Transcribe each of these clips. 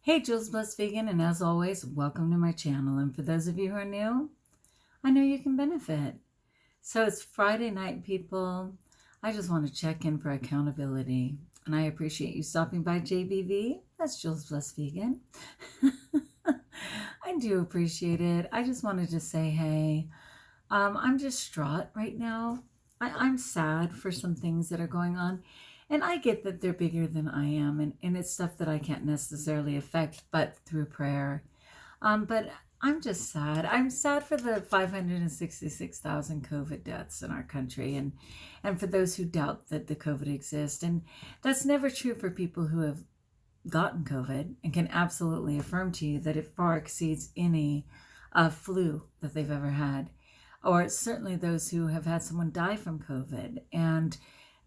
Hey, Jules Bless Vegan, and as always, welcome to my channel. And for those of you who are new, I know you can benefit. So it's Friday night, people. I just want to check in for accountability. And I appreciate you stopping by JBV. That's Jules Bless Vegan. I do appreciate it. I just wanted to say, hey, I'm distraught right now. I'm sad for some things that are going on. And I get that they're bigger than I am, and it's stuff that I can't necessarily affect, but through prayer. But I'm just sad. I'm sad for the 566,000 COVID deaths in our country, and for those who doubt that the COVID exists. And that's never true for people who have gotten COVID and can absolutely affirm to you that it far exceeds any flu that they've ever had, or certainly those who have had someone die from COVID. And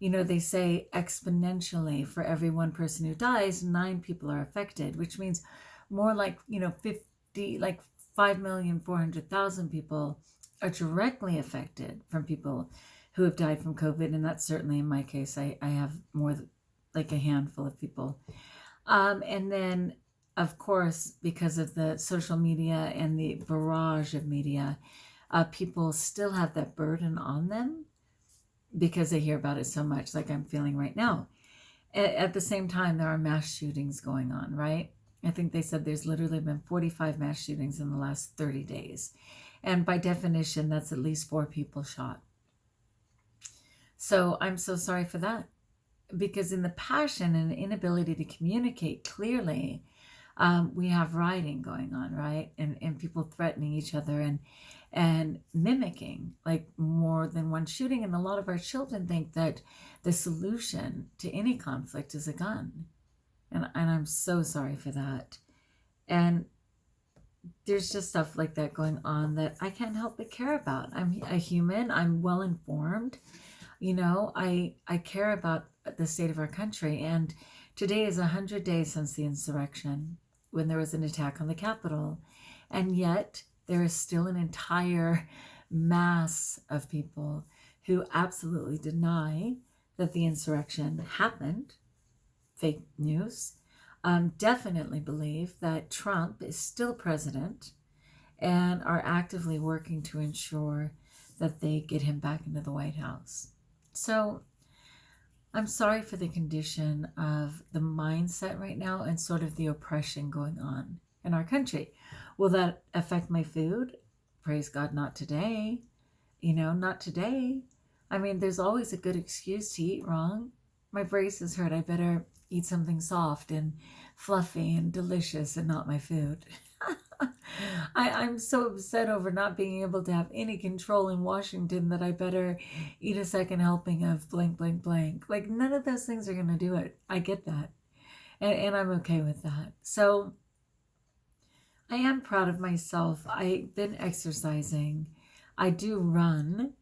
they say exponentially for every one person who dies, 9 people are affected, which means more like, 50, like 5,400,000 people are directly affected from people who have died from COVID. And that's certainly in my case. I have more like a handful of people. And then, of course, because of the social media and the barrage of media, people still have that burden on them because they hear about it so much, like I'm feeling right now. At the same time, there are mass shootings going on, right? I think they said there's literally been 45 mass shootings in the last 30 days. And by definition, that's at least 4 people shot. So I'm so sorry for that. Because in the passion and inability to communicate clearly, we have rioting going on, right? And people threatening each other and mimicking like more than one shooting. And a lot of our children think that the solution to any conflict is a gun. And I'm so sorry for that. And there's just stuff like that going on that I can't help but care about. I'm a human. I'm well informed. I care about the state of our country. And today is 100 days since the insurrection, when there was an attack on the Capitol. And yet there is still an entire mass of people who absolutely deny that the insurrection happened. Fake news. Definitely believe that Trump is still president and are actively working to ensure that they get him back into the White House. So I'm sorry for the condition of the mindset right now and sort of the oppression going on in our country. Will that affect my food? Praise God, not today. Not today. I mean, there's always a good excuse to eat wrong. My braces hurt. I better eat something soft and fluffy and delicious and not my food. I'm so upset over not being able to have any control in Washington that I better eat a second helping of blank, blank, blank. Like, none of those things are going to do it. I get that. And I'm okay with that. So I am proud of myself. I've been exercising. I do run.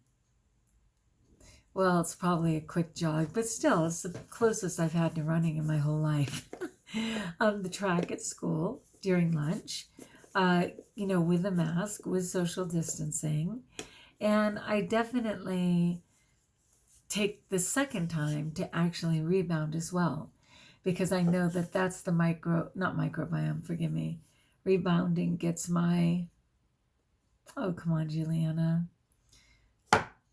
Well, it's probably a quick jog, but still, it's the closest I've had to running in my whole life. The track at school during lunch, with a mask, with social distancing. And I definitely take the second time to actually rebound as well, because I know that that's the not microbiome, forgive me. Rebounding gets my, oh, come on, Juliana,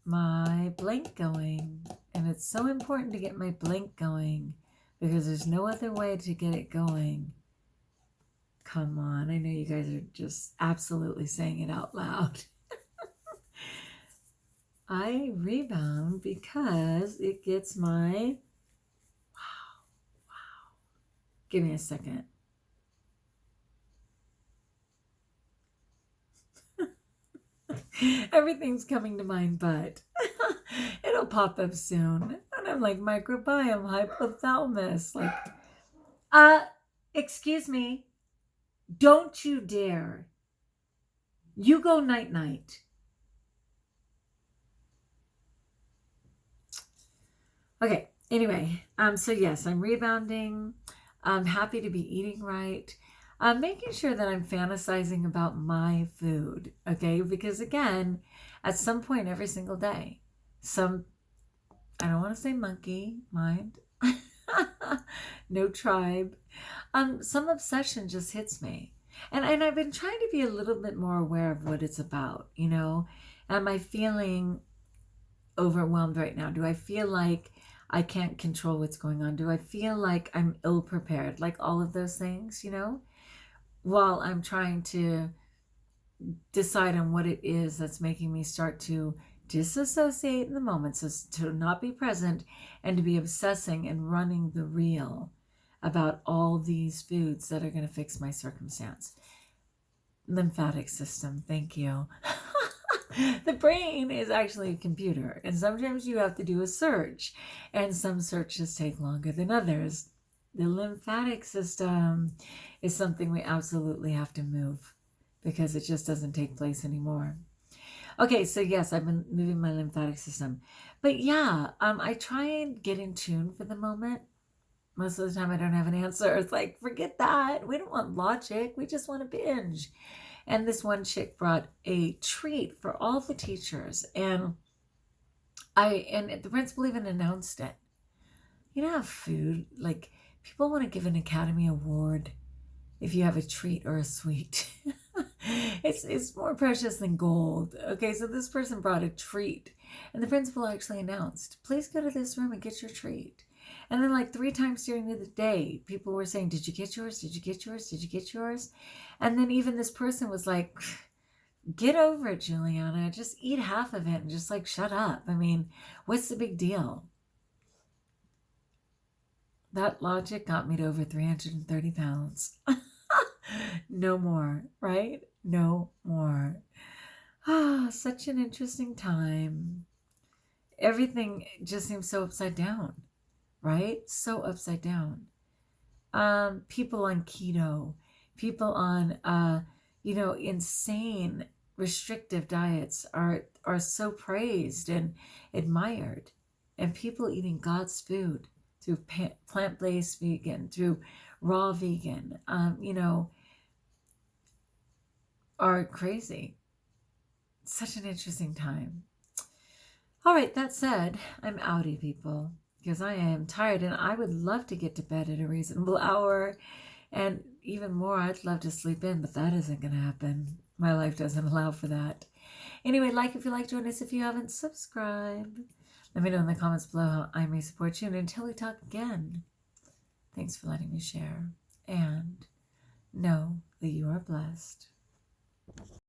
my blank going. And it's so important to get my blank going because there's no other way to get it going. Come on, I know you guys are just absolutely saying it out loud. I rebound because it gets my, wow. Give me a second. Everything's coming to mind, but it'll pop up soon. And I'm like, microbiome, hypothalamus. Like, excuse me. Don't you dare. You go night-night. Okay, anyway, so yes, I'm rebounding. I'm happy to be eating right. I'm making sure that I'm fantasizing about my food, okay? Because again, at some point every single day, I don't want to say monkey mind, No tribe. Some obsession just hits me. And I've been trying to be a little bit more aware of what it's about, you know? Am I feeling overwhelmed right now? Do I feel like I can't control what's going on? Do I feel like I'm ill prepared? Like all of those things, you know? While I'm trying to decide on what it is that's making me start to disassociate in the moment, so to not be present and to be obsessing and running the reel about all these foods that are going to fix my circumstance. Lymphatic system, thank you. The brain is actually a computer, and sometimes you have to do a search, and some searches take longer than others. The lymphatic system is something we absolutely have to move because it just doesn't take place anymore. Okay, so yes, I've been moving my lymphatic system. But yeah, I try and get in tune for the moment. Most of the time I don't have an answer. It's like, forget that. We don't want logic. We just want to binge. And this one chick brought a treat for all the teachers. And the principal even announced it. You know how food, like people want to give an Academy Award if you have a treat or a sweet. It's more precious than gold. Okay, so this person brought a treat, and the principal actually announced, please go to this room and get your treat. And then like 3 times during the day, people were saying, did you get yours? Did you get yours? Did you get yours? And then even this person was like, get over it, Juliana. Just eat half of it and just like shut up. I mean, what's the big deal? That logic got me to over 330 pounds. No more, right? No more. Such an interesting time. Everything just seems so upside down, right? So upside down. People on keto, people on, insane restrictive diets are so praised and admired. And people eating God's food through plant-based vegan, through raw vegan, are crazy. Such an interesting time. All right, that said, I'm outie, people, because I am tired and I would love to get to bed at a reasonable hour. And even more, I'd love to sleep in, but that isn't going to happen. My life doesn't allow for that. Anyway, like if you like, join us if you haven't, subscribe. Let me know in the comments below how I may support you. And until we talk again, thanks for letting me share. And know that you are blessed.